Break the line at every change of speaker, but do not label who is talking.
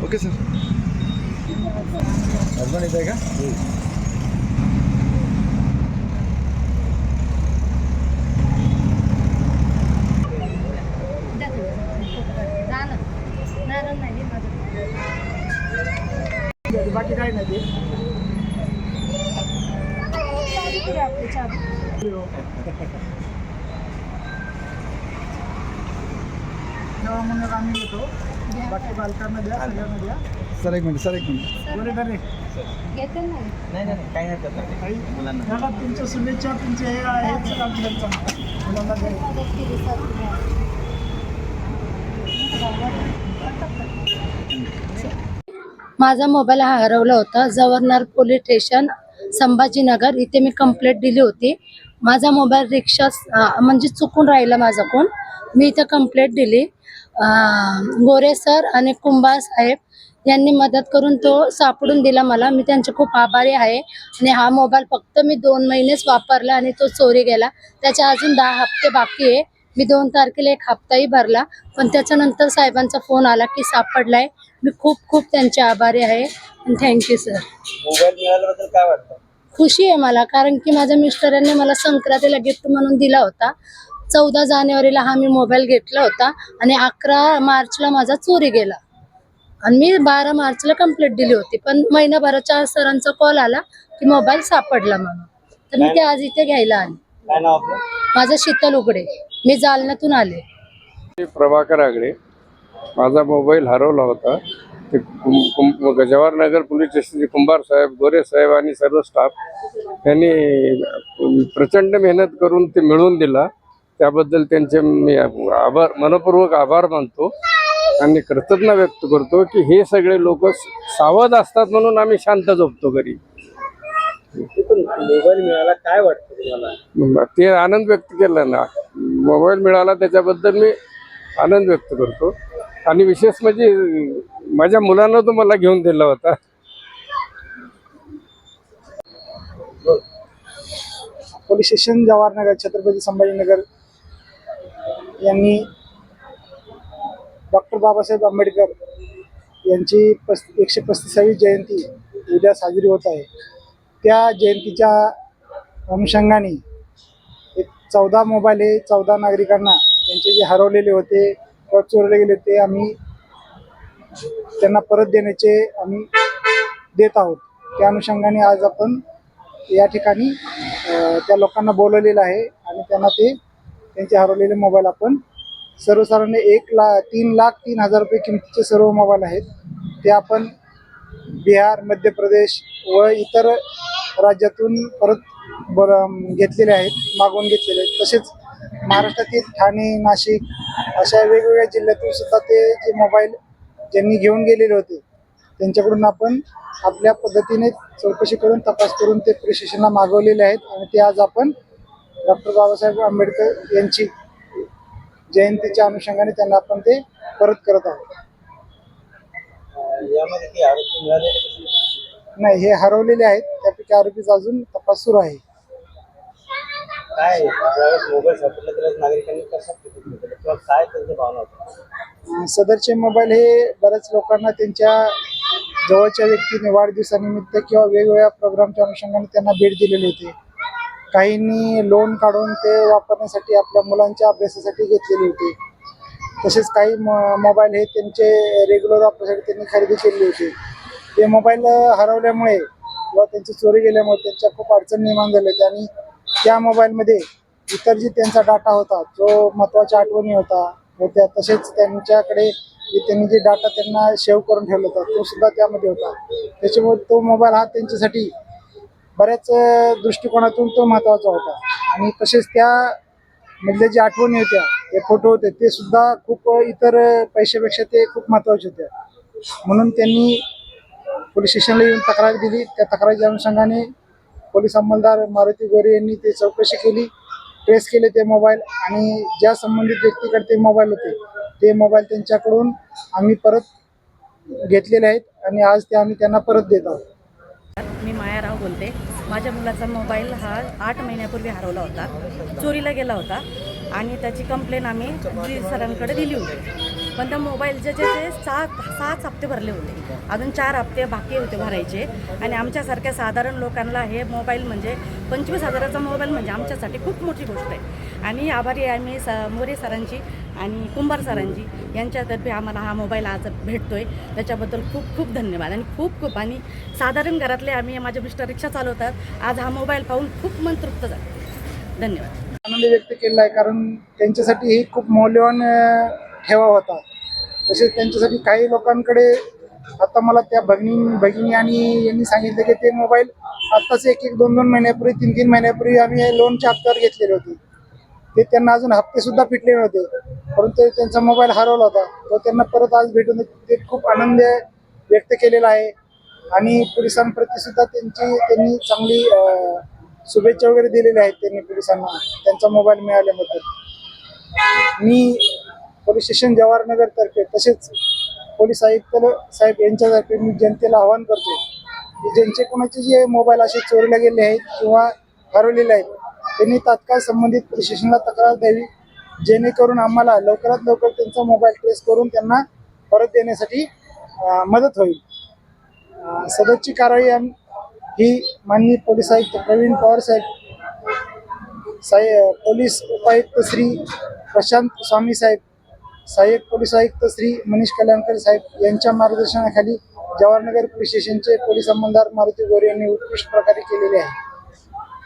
Okay sir. Urban येत आहे का?
बाकी काय नाही ते जेव्हा म्हणून आम्ही येतो बाकी बालकांना द्या सगळ्यांना द्या.
सर एक मिनिट, सर एक मिनिट.
बरोबर आहे. दादा तुमच्या शुभेच्छा तुमचे हे आहेत मुलांना
माझा मोबाईल हा हरवला होता. जव्हरनगर पोलीस स्टेशन संभाजीनगर इथे मी कंप्लेंट दिली होती. माझा मोबाईल रिक्षा म्हणजे चुकून राहिला माझ्याकडून. मी इथं कंप्लेंट दिली. गोरे सर आणि कुंभार साहेब यांनी मदत करून तो सापडून दिला मला. मी त्यांचे खूप आभारी आहे. आणि हा मोबाईल फक्त मी 2 महिनेच वापरला आणि तो चोरी गेला. त्याच्या अजून 10 हप्ते बाकी आहे. मी 2 तारखेला 1 हप्ताही भरला, पण त्याच्यानंतर साहेबांचा फोन आला की सापडलाय. मी खूप खूप त्यांचे आभारी आहे. Thank you sir.
मोबाईल मिळाल्याबद्दल काय वाटतं?
खुशी आहे मला, कारण की माझ्या मिस्टरांनी मला संक्रांतीला गिफ्ट म्हणून दिला होता. 14 जानेवारीला हा मी मोबाईल घेतला होता आणि 11 मार्चला माझा चोरी गेला. आणि मी 12 मार्चला कंप्लेंट दिली होती, पण महिनाभराच्या सरांचा कॉल आला की मोबाईल सापडला म्हणून. तर मी ते आज इथे घ्यायला आले.
काय नाव आपलं?
माझं शीतल उघडे, मी जालन्यातून आले.
प्रभाकर आगडे. माझा मोबाईल हरवला होता. ते जवाहरनगर पोलीस स्टेशनचे कुंभार साहेब, गोरे साहेब आणि सर्व स्टाफ यांनी प्रचंड मेहनत करून ते मिळवून दिला. त्याबद्दल त्यांचे मी मनपूर्वक आभार मानतो आणि कृतज्ञता व्यक्त करतो की हे सगळे लोक सावध असतात म्हणून आम्ही शांत झोपतो घरी.
मोबाईल मिळाला काय वाटतं तुम्हाला?
ते आनंद व्यक्त केला ना, मोबाईल मिळाला त्याच्याबद्दल मी आनंद व्यक्त करतो. आणि विशेष म्हणजे माझ्या मुलांना तो मला घेऊन दिला होता.
पोलीस स्टेशन जवाहरनगर छत्रपती संभाजीनगर यांनी डॉक्टर बाबासाहेब आंबेडकर यांची 135वी जयंती उद्या साजरी होत आहे. त्या जयंतीच्या अनुषंगाने 14 मोबाईल हे 14 नागरिकांना त्यांचे जे हरवलेले होते किंवा चोरले गेले ते आम्ही त्यांना परत देण्याचे आम्ही देत आहोत. त्या अनुषंगाने आज आपण या ठिकाणी त्या लोकांना बोलवलेलं आहे आणि त्यांना ते त्यांचे हरवलेले मोबाईल आपण सर्वसाधारण 3,03,000 रुपये किमतीचे सर्व मोबाईल आहेत ते आपण बिहार, मध्य प्रदेश व इतर राज्यातून परत घेतलेले आहेत, मागवून घेतलेले आहेत. तसेच महाराष्ट्रातील ठाणे, नाशिक अशा वेगवेगळ्या जिल्ह्यातून सुद्धा ते जे मोबाईल ज्यांनी घेऊन गेलेले होते त्यांच्याकडून आपण आपल्या पद्धतीने चौकशी करून तपास करून ते पोलीस स्टेशनला मागवलेले आहेत आणि ते आज आपण डॉक्टर बाबासाहेब आंबेडकर यांची जयंतीच्या अनुषंगाने त्यांना आपण ते परत करत आहोत.
यामध्ये काही आरोपी मिळाले
नाही, हे हरवलेले आहेत. त्यापैकी आरोपीचा अजून तपास सुरू आहे.
काय ज्यावेळेस मोबाईल सापडला त्यावेळेस नागरिकांनी कशा प्रतिक्रिया किंवा काय त्यांच्या भावना होत्या?
सदरचे मोबाईल हे बऱ्याच लोकांना त्यांच्या जवळच्या व्यक्तीने वाढदिवसानिमित्त किंवा वेगवेगळ्या प्रोग्रामच्या अनुषंगाने त्यांना भेट दिलेली होती. काहींनी लोन काढून ते वापरण्यासाठी आपल्या मुलांच्या अभ्यासासाठी घेतलेले होते. तसेच काही मोबाईल हे त्यांचे रेग्युलर वापरासाठी त्यांनी खरेदी केलेली होती. ते मोबाईल हरवल्यामुळे किंवा त्यांची चोरी गेल्यामुळे त्यांच्या खूप अडचण निर्माण झाल्या होत्या आणि त्या मोबाईलमध्ये इतर जे त्यांचा डाटा होता जो महत्त्वाच्या आठवणी होत्या तसेच त्यांच्याकडे त्यांनी जे डाटा त्यांना सेव्ह करून ठेवला होता तो सुद्धा त्यामध्ये होता. त्याच्यामुळे तो मोबाईल हा त्यांच्यासाठी बऱ्याच दृष्टिकोनातून तो महत्त्वाचा होता. आणि तसेच त्यामधल्या ज्या आठवणी होत्या, ते फोटो होते, ते सुद्धा खूप इतर पैशापेक्षा ते खूप महत्त्वाचे होते. म्हणून त्यांनी पोलीस स्टेशनला येऊन तक्रार दिली. त्या तक्रारीच्या अनुषंगाने पोलीस अंमलदार मारुती गोरे यांनी ते चौकशी केली, ट्रेस केले ते मोबाईल आणि ज्या संबंधित व्यक्तीकडे ते मोबाईल होते ते मोबाईल त्यांच्याकडून आम्ही परत घेतलेले आहेत आणि आज ते आम्ही त्यांना परत देत आहोत.
मी मायाराव बोलते. माझ्या मुलाचा मोबाईल हा 8 महिन्यापूर्वी हरवला होता, चोरीला गेला होता आणि त्याची कंप्लेन आम्ही सरांकडे दिली होती. पण त्या मोबाईलचे जे 6 हप्ते भरले होते, अजून 4 हप्ते बाकी होते भरायचे. आणि आमच्यासारख्या साधारण लोकांना हे मोबाईल म्हणजे 25,000चा मोबाईल म्हणजे आमच्यासाठी खूप मोठी गोष्ट आहे. आणि आभारी आहे मी मोरे सरांची आणि कुंभार सरांची, यांच्यातर्फे आम्हाला हा मोबाईल आज भेटतोय. त्याच्याबद्दल खूप खूप धन्यवाद. आणि खूप आणि साधारण घरातले आम्ही, माझे मिस्टर रिक्षा चालवतात, आज हा मोबाईल पाहून खूप मन तृप्त झालं. धन्यवाद.
आनंद व्यक्त केला आहे, कारण त्यांच्यासाठी ही खूप मौल्यवान ठेवा होता. तसेच त्यांच्यासाठी काही लोकांकडे आता मला त्या भगिनी आणि यांनी सांगितलं की ते मोबाईल आत्ताच 1-2 महिन्यापूर्वी 3 महिन्यापूर्वी आम्ही लोनच्या हप्त्यावर घेतलेले होते. ते त्यांना अजून हप्ते सुद्धा फिटले नव्हते, परंतु त्यांचा मोबाईल हरवला होता. तो त्यांना परत आज भेटून ते खूप आनंद व्यक्त केलेला आहे. आणि पोलिसांप्रती सुद्धा त्यांनी चांगली शुभेच्छा वगैरे दिलेल्या आहेत त्यांनी पोलिसांना त्यांचा मोबाईल मिळाल्याबद्दल. मी पोलीस स्टेशन जवाहरनगर तर्फे तसेच पोलीस आयुक्त साहेब यांच्यातर्फे मी जनतेला आवाहन करतो की ज्यांचे कोणाचे जे मोबाईल असे चोरीला गेले आहेत किंवा हरवलेले आहेत, त्यांनी तात्काळ संबंधित पोलीस स्टेशनला तक्रार द्यावी, जेणेकरून आम्हाला लवकरात लवकर त्यांचा मोबाईल ट्रेस करून त्यांना परत देण्यासाठी मदत होईल. सदरची कारवाई ही माननीय पोलीस आयुक्त प्रवीण पवार साहेब, पोलीस उपायुक्त श्री प्रशांत स्वामी साहेब, सहाय्यक पोलीस आयुक्त श्री मनीष कल्याणकर साहेब यांच्या मार्गदर्शनाखाली जवाहरनगर पोलीस स्टेशनचे पोलीस अंमलदार मारुती गोरे यांनी उत्कृष्ट प्रकारे केलेले आहे.